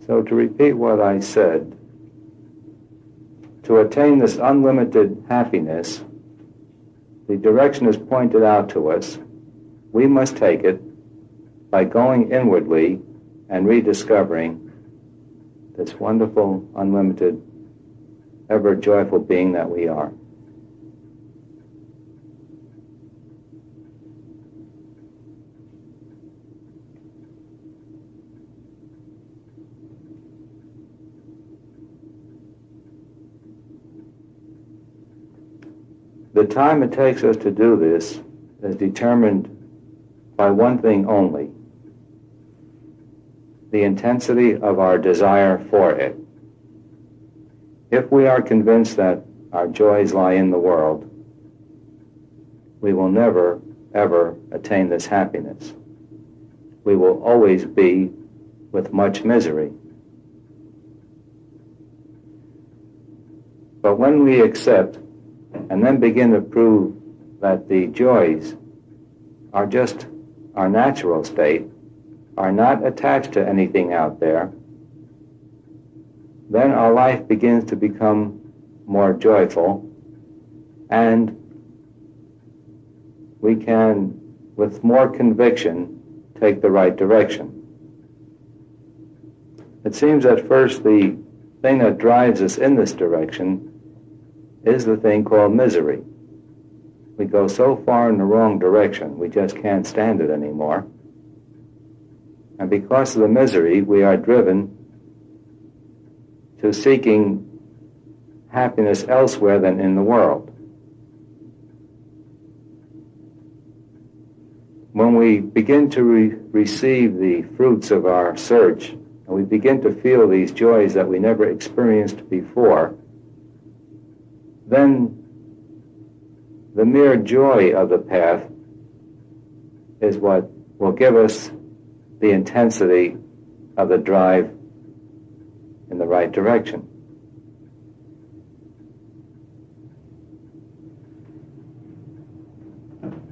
So to repeat what I said, to attain this unlimited happiness, the direction is pointed out to us. We must take it by going inwardly and rediscovering this wonderful, unlimited, ever joyful being that we are. The time it takes us to do this is determined by one thing only: the intensity of our desire for it. If we are convinced that our joys lie in the world, we will never, ever attain this happiness. We will always be with much misery. But when we accept and then begin to prove that the joys are just our natural state, are not attached to anything out there, then our life begins to become more joyful, and we can, with more conviction, take the right direction. It seems at first the thing that drives us in this direction is the thing called misery. We go so far in the wrong direction, we just can't stand it anymore. And because of the misery, we are driven to seeking happiness elsewhere than in the world. When we begin to receive the fruits of our search, and we begin to feel these joys that we never experienced before, then the mere joy of the path is what will give us the intensity of the drive in the right direction.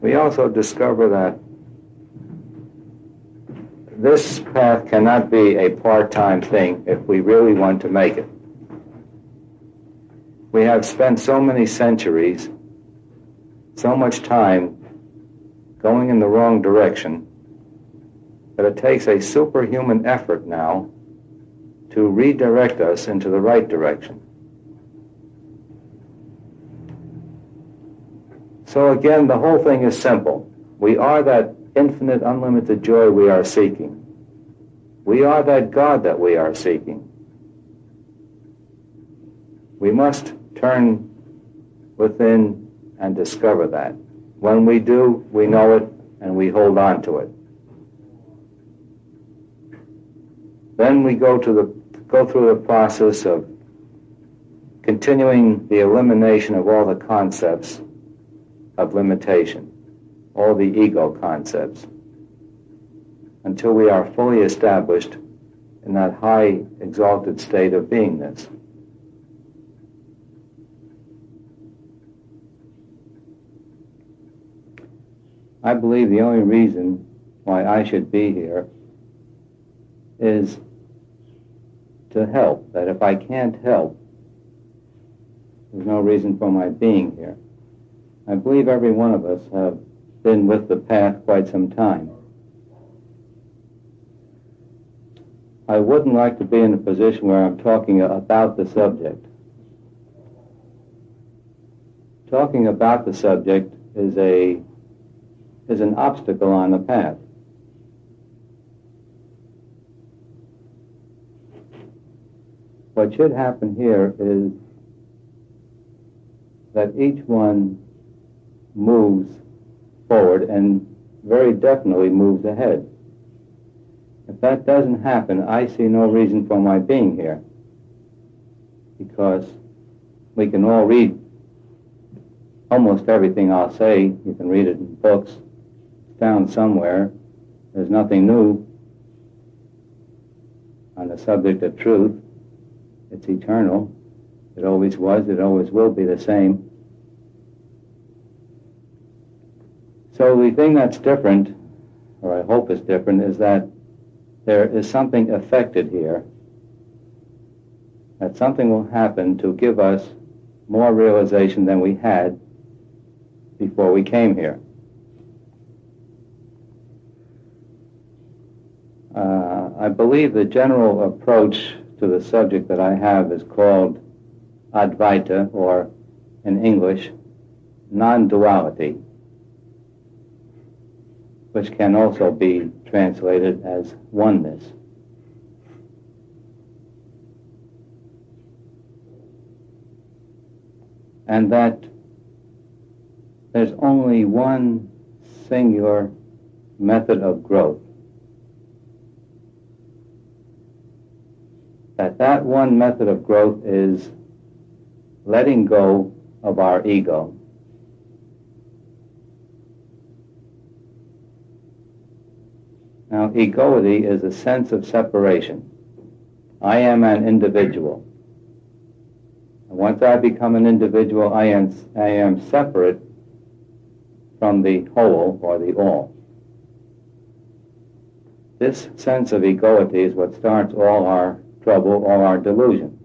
We also discover that this path cannot be a part-time thing if we really want to make it. We have spent so many centuries, so much time going in the wrong direction, that it takes a superhuman effort now to redirect us into the right direction. So again, the whole thing is simple. We are that infinite, unlimited joy we are seeking. We are that God that we are seeking. We must turn within and discover that. When we do, we know it and we hold on to it. Then we go through the process of continuing the elimination of all the concepts of limitation, all the ego concepts, until we are fully established in that high, exalted state of beingness. I believe the only reason why I should be here is to help. That if I can't help, there's no reason for my being here. I believe every one of us have been with the path quite some time. I wouldn't like to be in a position where I'm talking about the subject. Talking about the subject is an obstacle on the path. What should happen here is that each one moves forward and very definitely moves ahead. If that doesn't happen, I see no reason for my being here, because we can all read almost everything I'll say. You can read it in books. It's found somewhere. There's nothing new on the subject of truth. It's eternal. It always was. It always will be the same. So the thing that's different, or I hope is different, is that there is something affected here that something will happen to give us more realization than we had before we came here. I believe the general approach to the subject that I have is called Advaita, or in English, non-duality, which can also be translated as oneness. And that there's only one singular method of growth. That one method of growth is letting go of our ego. Now, egoity is a sense of separation. I am an individual. And once I become an individual, I am separate from the whole or the all. This sense of egoity is what starts all our trouble, all our delusion.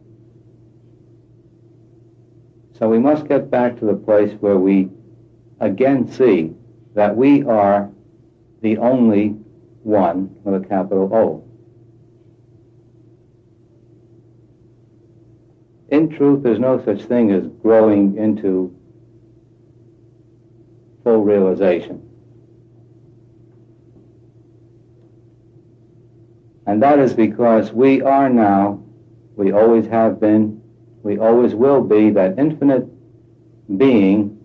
So we must get back to the place where we again see that we are the only one with a capital O. In truth, there's no such thing as growing into full realization. And that is because we are now, we always have been, we always will be that infinite being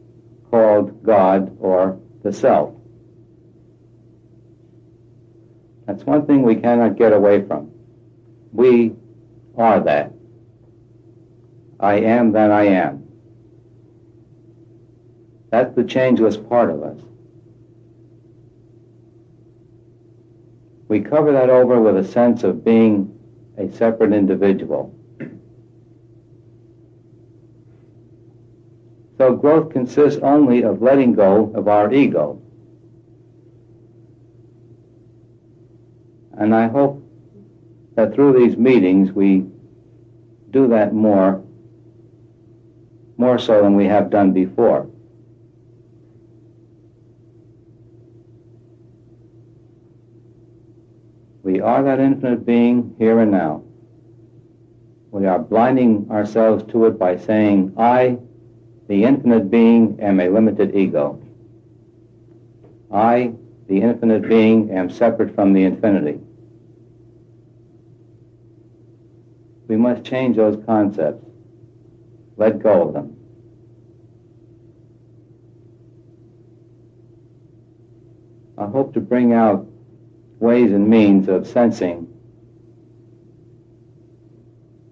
called God or the Self. That's one thing we cannot get away from. We are that. I am that I am. That's the changeless part of us. We cover that over with a sense of being a separate individual. So growth consists only of letting go of our ego. And I hope that through these meetings we do that more so than we have done before. We are that infinite being here and now. We are blinding ourselves to it by saying, I, the infinite being, am a limited ego. I, the infinite being, am separate from the infinity. We must change those concepts. Let go of them. I hope to bring out ways and means of sensing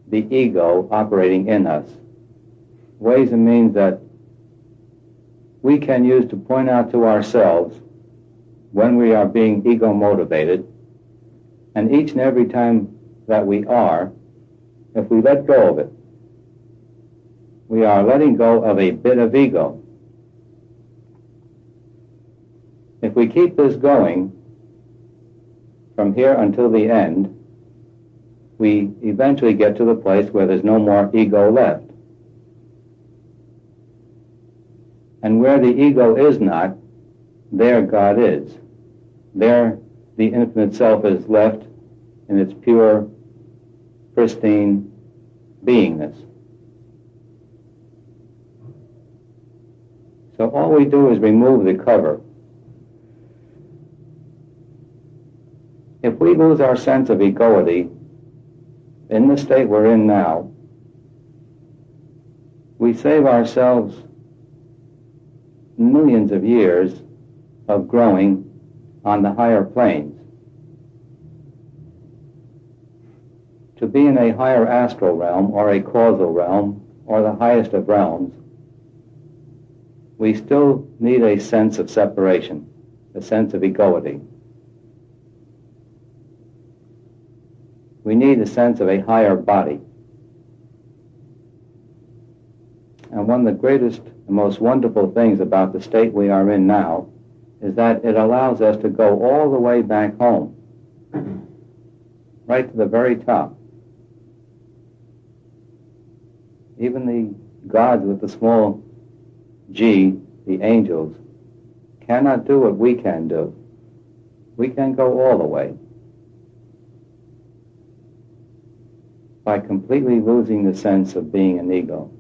the ego operating in us. Ways and means that we can use to point out to ourselves when we are being ego motivated, and each and every time that we are, if we let go of it, we are letting go of a bit of ego. If we keep this going from here until the end, we eventually get to the place where there's no more ego left. And where the ego is not, there God is. There the infinite self is left in its pure, pristine beingness. So all we do is remove the cover. If we lose our sense of egoity in the state we're in now, we save ourselves millions of years of growing on the higher planes. To be in a higher astral realm or a causal realm or the highest of realms, we still need a sense of separation, a sense of egoity. We need a sense of a higher body. And one of the greatest and most wonderful things about the state we are in now is that it allows us to go all the way back home, right to the very top. even the gods with the small g, the angels, cannot do what we can do. We can go all the way. By completely losing the sense of being an ego.